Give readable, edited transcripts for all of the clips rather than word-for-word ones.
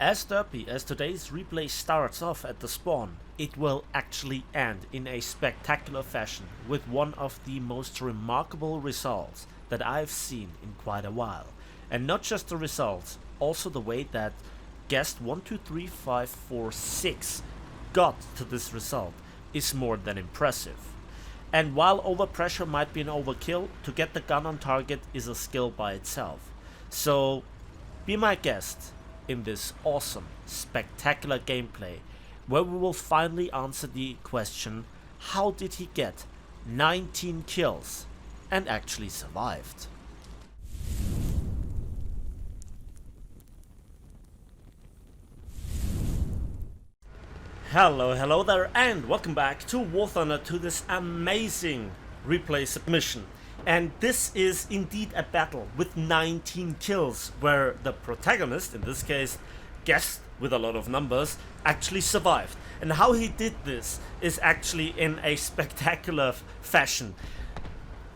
As derpy as today's replay starts off at the spawn, it will actually end in a spectacular fashion with one of the most remarkable results that I've seen in quite a while. And not just the results, also the way that guest 123546 got to this result is more than impressive. And while overpressure might be an overkill, to get the gun on target is a skill by itself. So be my guest in this awesome, spectacular gameplay, where we will finally answer the question, how did he get 19 kills and actually survived? Hello there, and welcome back to War Thunder, to this amazing replay submission. And this is indeed a battle with 19 kills, where the protagonist, in this case guest with a lot of numbers, actually survived. And how he did this is actually in a spectacular fashion.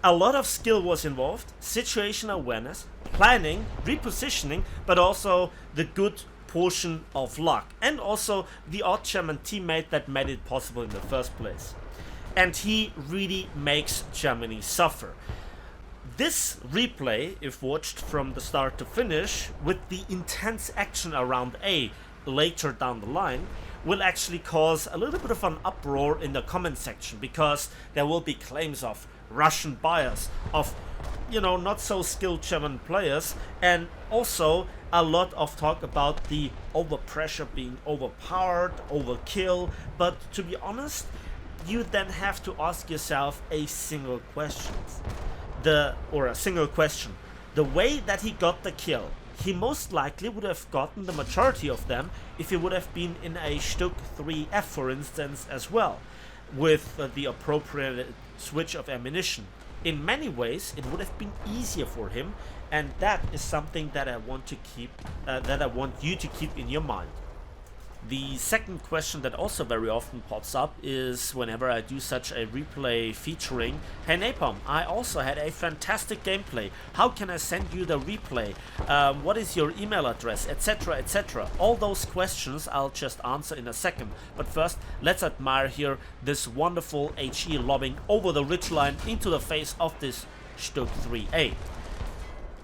A lot of skill was involved, situational awareness, planning, repositioning, but also the good portion of luck, and also the odd German teammate that made it possible in the first place. And he really makes Germany suffer. This replay, if watched from the start to finish, with the intense action around A later down the line, will actually cause a little bit of an uproar in the comment section, because there will be claims of Russian bias, of not so skilled German players, and also a lot of talk about the overpressure being overpowered, overkill. But to be honest, you then have to ask yourself a single question. The way that he got the kill, he most likely would have gotten the majority of them if he would have been in a Stück 3F, for instance, as well, with the appropriate switch of ammunition. In many ways, it would have been easier for him, and that is something that I want you to keep in your mind. The second question that also very often pops up is whenever I do such a replay featuring, "Hey Napalm, I also had a fantastic gameplay. How can I send you the replay? What is your email address?" etc, etc. All those questions I'll just answer in a second. But first, let's admire here this wonderful HE lobbing over the ridgeline into the face of this Stück 3A.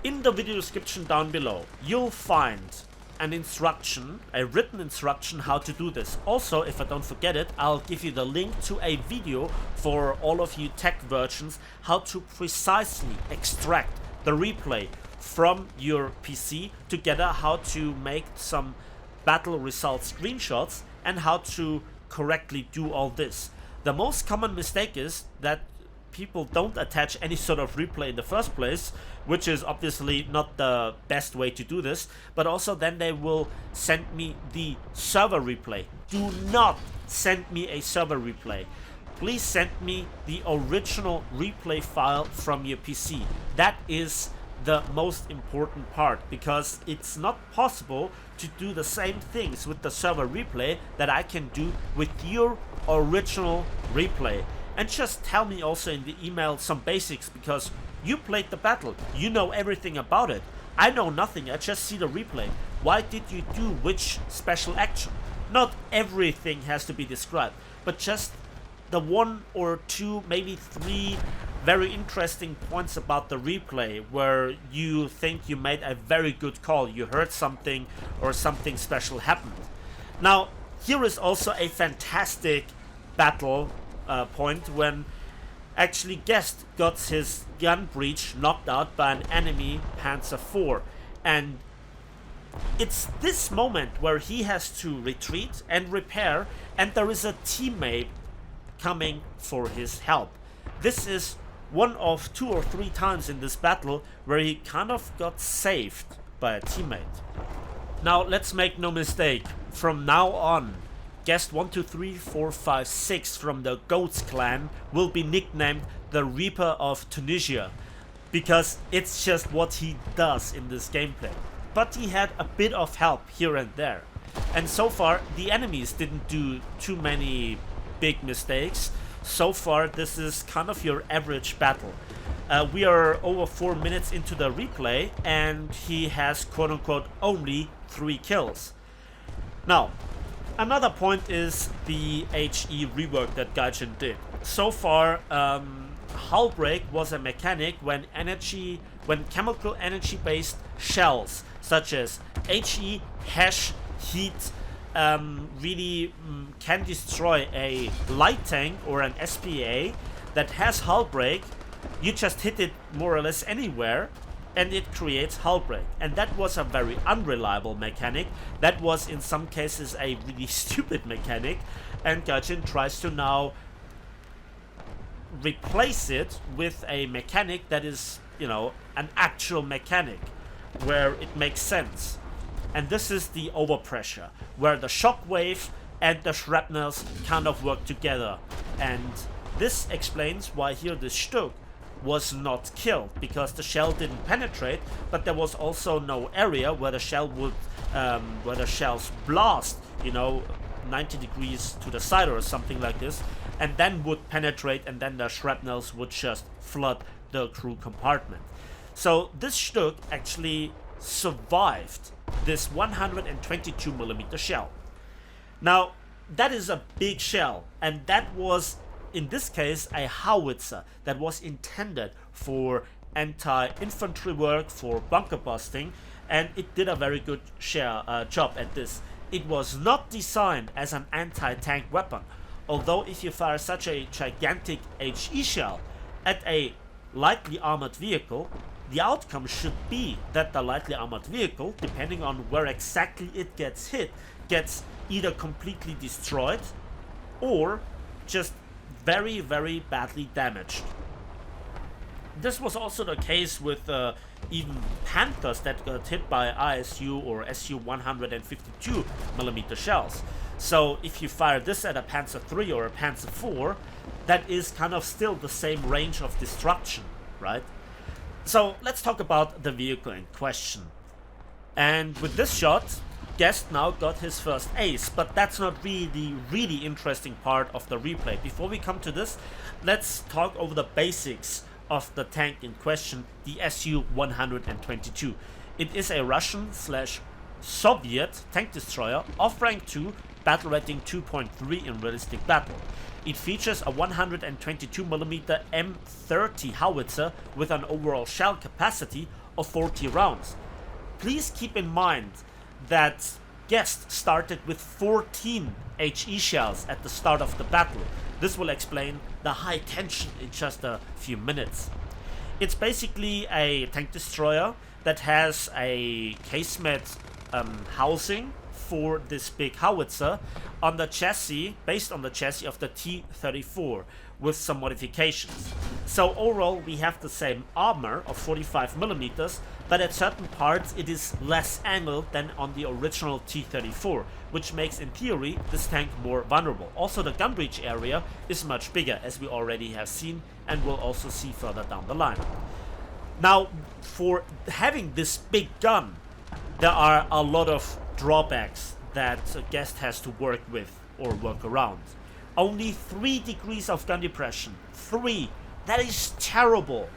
In the video description down below, you'll find an instruction, a written instruction how to do this. Also, if I don't forget it, I'll give you the link to a video for all of you tech virgins, how to precisely extract the replay from your PC, together how to make some battle result screenshots and how to correctly do all this. The most common mistake is that people don't attach any sort of replay in the first place, which is obviously not the best way to do this, but also then they will send me the server replay. Do not send me a server replay. Please send me the original replay file from your PC. That is the most important part, because it's not possible to do the same things with the server replay that I can do with your original replay. And just tell me also in the email some basics, because you played the battle, you know everything about it. I know nothing, I just see the replay. Why did you do which special action? Not everything has to be described, but just the one or two, maybe three very interesting points about the replay where you think you made a very good call, you heard something or something special happened. Now, here is also a fantastic battle point when actually guest got his gun breech knocked out by an enemy Panzer IV, and it's this moment where he has to retreat and repair, and there is a teammate coming for his help. This is one of 2 or 3 times in this battle where he kind of got saved by a teammate. Now let's make no mistake, from now on guest 123456 from the Goats clan will be nicknamed the Reaper of Tunisia, because it's just what he does in this gameplay. But he had a bit of help here and there, and so far the enemies didn't do too many big mistakes. So far this is kind of your average battle. We are over 4 minutes into the replay, and he has quote-unquote only 3 kills. Now, another point is the HE rework that Gaijin did. So far, hull break was a mechanic when chemical energy based shells such as HE, hash, heat really can destroy a light tank or an SPA that has hull break. You just hit it more or less anywhere and it creates hull break. And that was a very unreliable mechanic. That was in some cases a really stupid mechanic, and Gaijin tries to now replace it with a mechanic that is, you know, an actual mechanic where it makes sense. And this is the overpressure, where the shockwave and the shrapnels kind of work together. And this explains why here the Stück was not killed, because the shell didn't penetrate, but there was also no area where the shell would, where the shells blast, you know, 90 degrees to the side or something like this, and then would penetrate, and then the shrapnels would just flood the crew compartment. So this Stück actually survived this 122mm shell. Now, that is a big shell, and that was, in this case, a howitzer that was intended for anti-infantry work, for bunker busting, and it did a very good job at this. It was not designed as an anti-tank weapon, although if you fire such a gigantic HE shell at a lightly armored vehicle, the outcome should be that the lightly armored vehicle, depending on where exactly it gets hit, gets either completely destroyed or just very, very badly damaged. This was also the case with even Panthers that got hit by ISU or SU-152mm shells. So if you fire this at a Panzer III or a Panzer IV, that is kind of still the same range of destruction, right? So let's talk about the vehicle in question. And with this shot, Guest now got his first ace, but that's not really the really interesting part of the replay. Before we come to this, let's talk over the basics of the tank in question, the SU-122. It is a Russian/Soviet tank destroyer of rank 2, battle rating 2.3 in realistic battle. It features a 122mm M30 howitzer with an overall shell capacity of 40 rounds. Please keep in mind that Guest started with 14 HE shells at the start of the battle. This will explain the high tension in just a few minutes. It's basically a tank destroyer that has a casemate housing for this big howitzer on the chassis, based on the chassis of the T-34 with some modifications. So overall we have the same armor of 45mm, but at certain parts it is less angled than on the original T-34, which makes in theory this tank more vulnerable. Also the gun breach area is much bigger, as we already have seen and will also see further down the line. Now, for having this big gun, there are a lot of drawbacks that a Guest has to work with or work around. Only 3 degrees of gun depression. 3! That is terrible!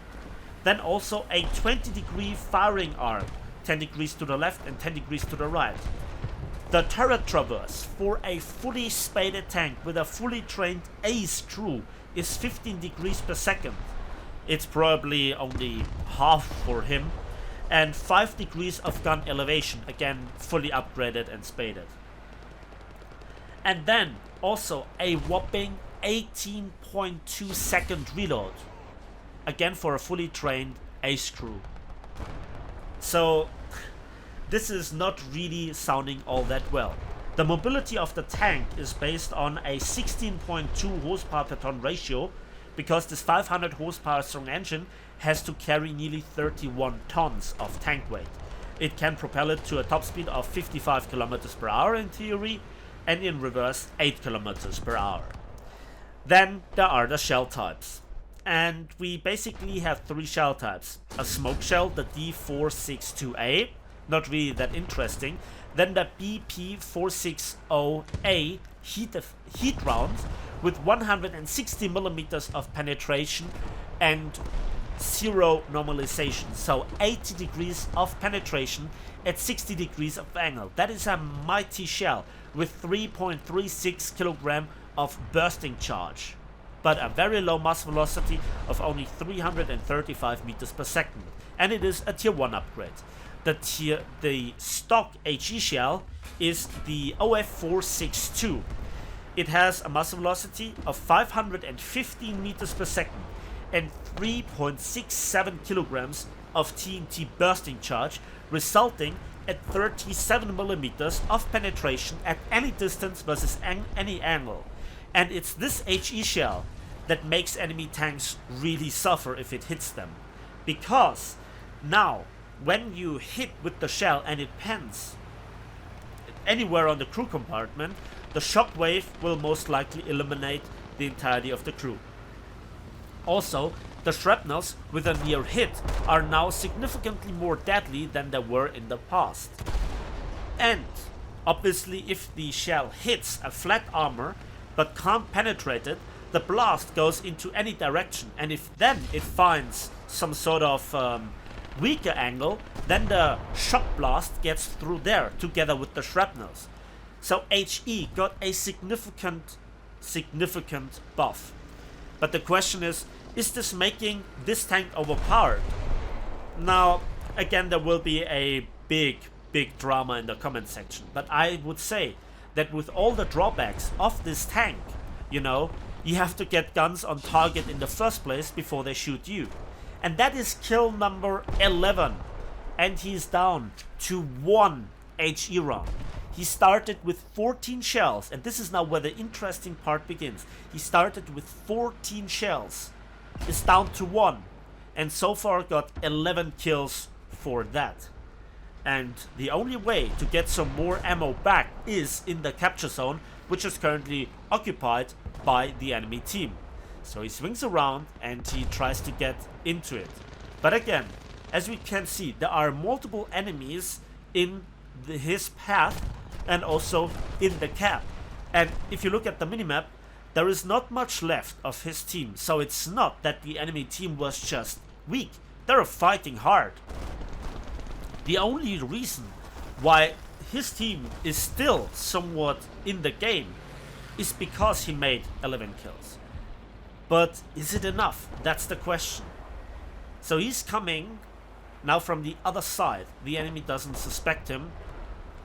Then also a 20-degree firing arc, 10 degrees to the left and 10 degrees to the right. The turret traverse for a fully spaded tank with a fully trained ace crew is 15 degrees per second. It's probably only half for him. And 5 degrees of gun elevation, again fully upgraded and spaded. And then also a whopping 18.2 second reload, again for a fully trained ace crew. So this is not really sounding all that well. The mobility of the tank is based on a 16.2 horsepower per ton ratio, because this 500 horsepower strong engine has to carry nearly 31 tons of tank weight. It can propel it to a top speed of 55 km per hour in theory, and in reverse 8 km per hour. Then there are the shell types. And we basically have 3 shell types. A smoke shell, the D462A, not really that interesting. Then the BP460A heat round with 160mm of penetration and zero normalization, so 80 degrees of penetration at 60 degrees of angle. That is a mighty shell with 3.36 kilogram of bursting charge, but a very low mass velocity of only 335 meters per second, and it is a tier 1 upgrade. The stock HE shell is the OF462. It has a mass velocity of 515 meters per second and 3.67 kilograms of TNT bursting charge, resulting at 37 millimeters of penetration at any distance versus any angle. And it's this HE shell that makes enemy tanks really suffer if it hits them, because now when you hit with the shell and it pens anywhere on the crew compartment, the shockwave will most likely eliminate the entirety of the crew. Also, the shrapnels with a near hit are now significantly more deadly than they were in the past. And obviously, if the shell hits a flat armor but can't penetrate it, the blast goes into any direction, and if then it finds some sort of weaker angle, then the shock blast gets through there together with the shrapnels. So HE got a significant buff. But the question is this making this tank overpowered? Now, again, there will be a big drama in the comment section, but I would say that with all the drawbacks of this tank, you know, you have to get guns on target in the first place before they shoot you. And that is kill number 11. And he's down to 1 HE round. He started with 14 shells, and this is now where the interesting part begins. He started with 14 shells, is down to 1, and so far got 11 kills for that. And the only way to get some more ammo back is in the capture zone, which is currently occupied by the enemy team. So he swings around and he tries to get into it. But again, as we can see, there are multiple enemies in his path and also in the cap. And if you look at the minimap, there is not much left of his team. So it's not that the enemy team was just weak. They're fighting hard. The only reason why his team is still somewhat in the game is because he made 11 kills. But is it enough? That's the question. So he's coming now from the other side. The enemy doesn't suspect him.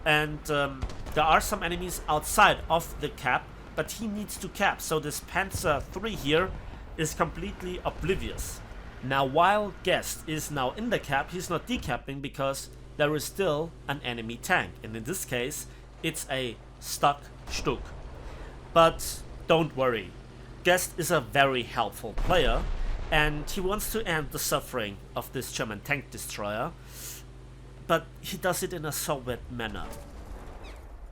And there are some enemies outside of the cap, but he needs to cap. So this Panzer III here is completely oblivious. Now, while Guest is now in the cap, he's not decapping because there is still an enemy tank. And in this case, it's a stuck Stuck. But don't worry. Guest is a very helpful player, and he wants to end the suffering of this German tank destroyer, but he does it in a Soviet manner.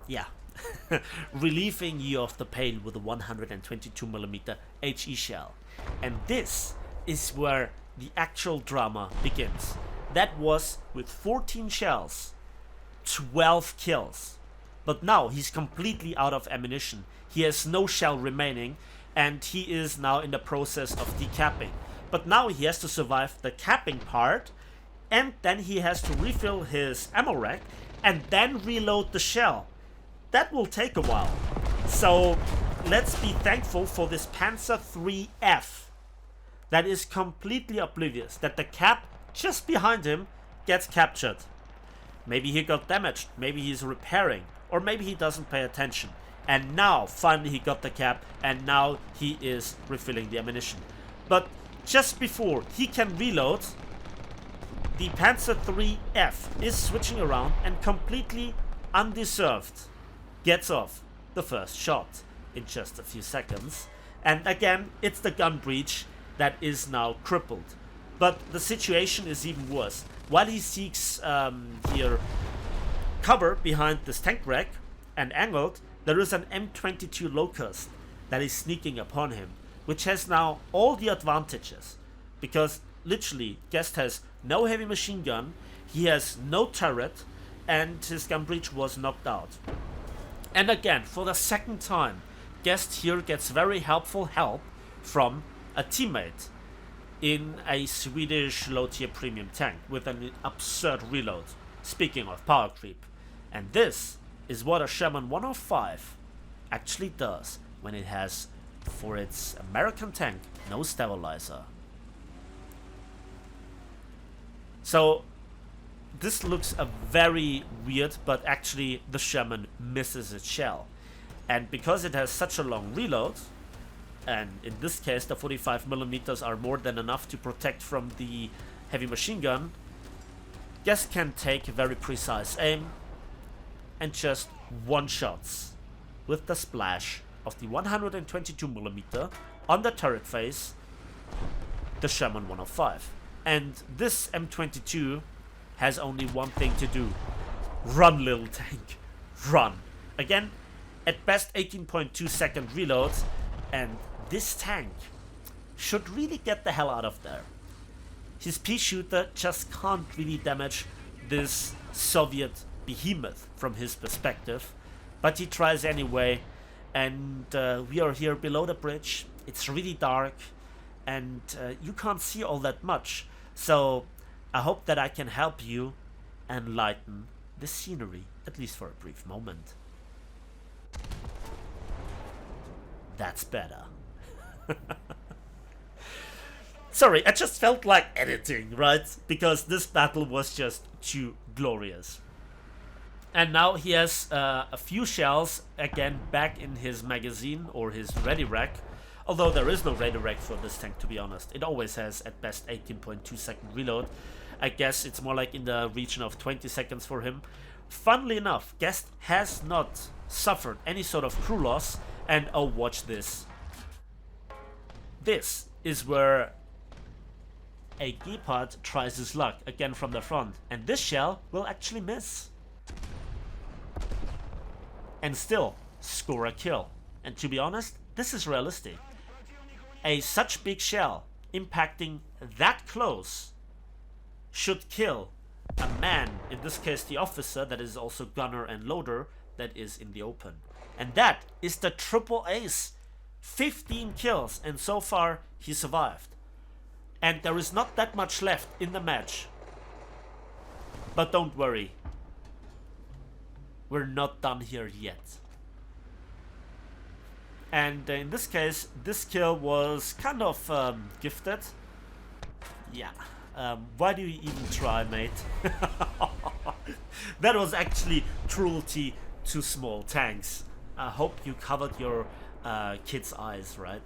Yeah, relieving you of the pain with a 122mm HE shell. And this is where the actual drama begins. That was with 14 shells, 12 kills. But now he's completely out of ammunition. He has no shell remaining, and he is now in the process of decapping. But now he has to survive the capping part, and then he has to refill his ammo rack and then reload the shell. That will take a while. So let's be thankful for this Panzer IIIF that is completely oblivious that the cap just behind him gets captured. Maybe he got damaged, maybe he's repairing, or maybe he doesn't pay attention. And now, finally he got the cap, and now he is refilling the ammunition. But just before he can reload, the Panzer IIIF is switching around and completely undeserved gets off the first shot in just a few seconds. And again, it's the gun breach that is now crippled. But the situation is even worse. While he seeks here cover behind this tank rack and angled, there is an M22 Locust that is sneaking upon him, which has now all the advantages, because literally Guest has no heavy machine gun, he has no turret, and his gun breach was knocked out. And again, for the second time, Guest here gets very helpful help from a teammate. in a Swedish low-tier premium tank with an absurd reload. Speaking of power creep. And this is what a Sherman 105 actually does when it has, for its American tank, no stabilizer. So this looks a very weird, but actually the Sherman misses its shell. And because it has such a long reload, and in this case the 45mm are more than enough to protect from the heavy machine gun, Guest can take very precise aim and just one-shots with the splash of the 122mm on the turret face, the Sherman 105. And this M22 has only one thing to do. Run, little tank. Run. Again, at best 18.2 second reloads, and this tank should really get the hell out of there. His pea shooter just can't really damage this Soviet behemoth from his perspective, but he tries anyway, and we are here below the bridge. It's really dark, and you can't see all that much, so I hope that I can help you enlighten the scenery, at least for a brief moment. That's better. Sorry, I just felt like editing, right? Because this battle was just too glorious. And now he has a few shells again back in his magazine or his ready rack. Although there is no ready rack for this tank, to be honest. It always has at best 18.2 second reload. I guess it's more like in the region of 20 seconds for him. Funnily enough, Guest has not suffered any sort of crew loss. And oh, watch this. This is where a Gepard tries his luck again from the front, and this shell will actually miss and still score a kill. And to be honest, this is realistic. A such big shell impacting that close should kill a man, in this case the officer that is also gunner and loader, that is in the open. And that is the triple ace. 15 kills, and so far he survived. And there is not that much left in the match. But don't worry, we're not done here yet. And in this case, this kill was kind of gifted. Yeah, why do you even try, mate? That was actually cruelty to small tanks. I hope you covered your kid's eyes, right?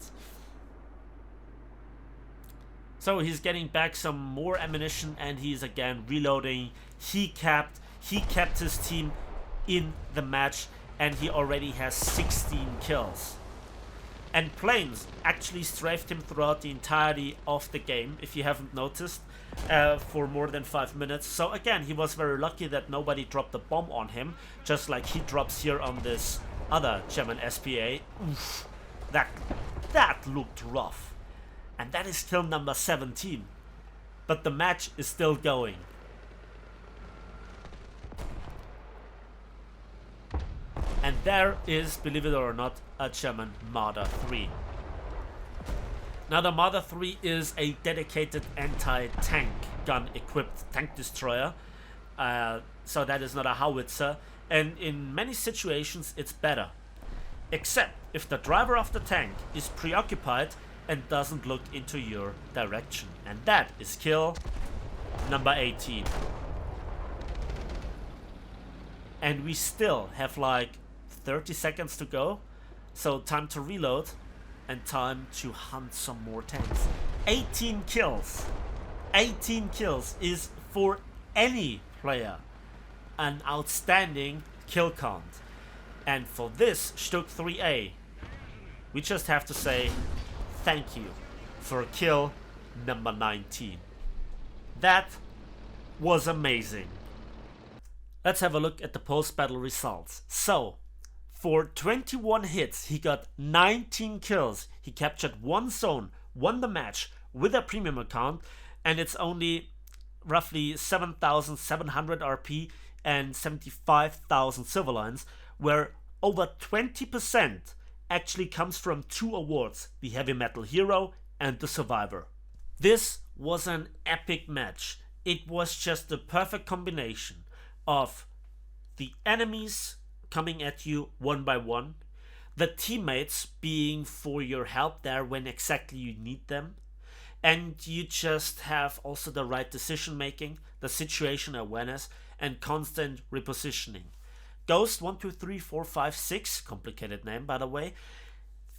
So he's getting back some more ammunition, and he's again reloading. He kept his team in the match, and he already has 16 kills. And planes actually strafed him throughout the entirety of the game, if you haven't noticed, for more than 5 minutes. So again, he was very lucky that nobody dropped a bomb on him, just like he drops here on this other German SPA. Oof, that looked rough. And that is kill number 17. But the match is still going. And there is, believe it or not, a German Marder 3. Now the Marder 3 is a dedicated anti-tank gun equipped tank destroyer. So that is not a howitzer. And in many situations it's better. Except if the driver of the tank is preoccupied and doesn't look into your direction. And that is kill number 18. And we still have like 30 seconds to go. So time to reload and time to hunt some more tanks. 18 kills. 18 kills is for any player an outstanding kill count. And for this Stuck 3A, we just have to say thank you for kill number 19. That was amazing. Let's have a look at the post-battle results. So, for 21 hits, he got 19 kills. He captured one zone, won the match with a premium account, and it's only roughly 7,700 RP and 75,000 silver lines, where over 20% actually comes from two awards, the Heavy Metal Hero and the Survivor. This was an epic match. It was just the perfect combination of the enemies coming at you one by one, the teammates being for your help there when exactly you need them, and you just have also the right decision making, the situation awareness, and constant repositioning. Ghost 123456, complicated name by the way,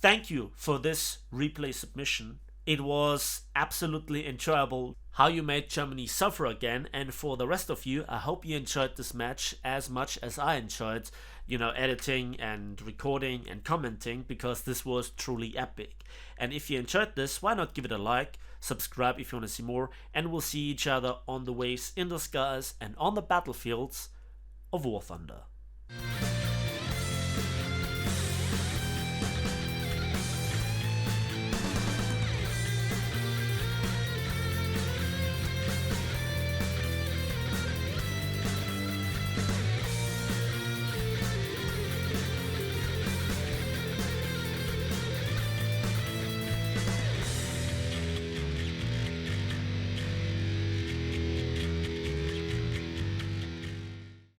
thank you for this replay submission. It was absolutely enjoyable how you made Germany suffer again, and for the rest of you, I hope you enjoyed this match as much as I enjoyed, editing and recording and commenting, because this was truly epic. And if you enjoyed this, why not give it a like, subscribe if you want to see more, and we'll see each other on the waves, in the skies, and on the battlefields of War Thunder.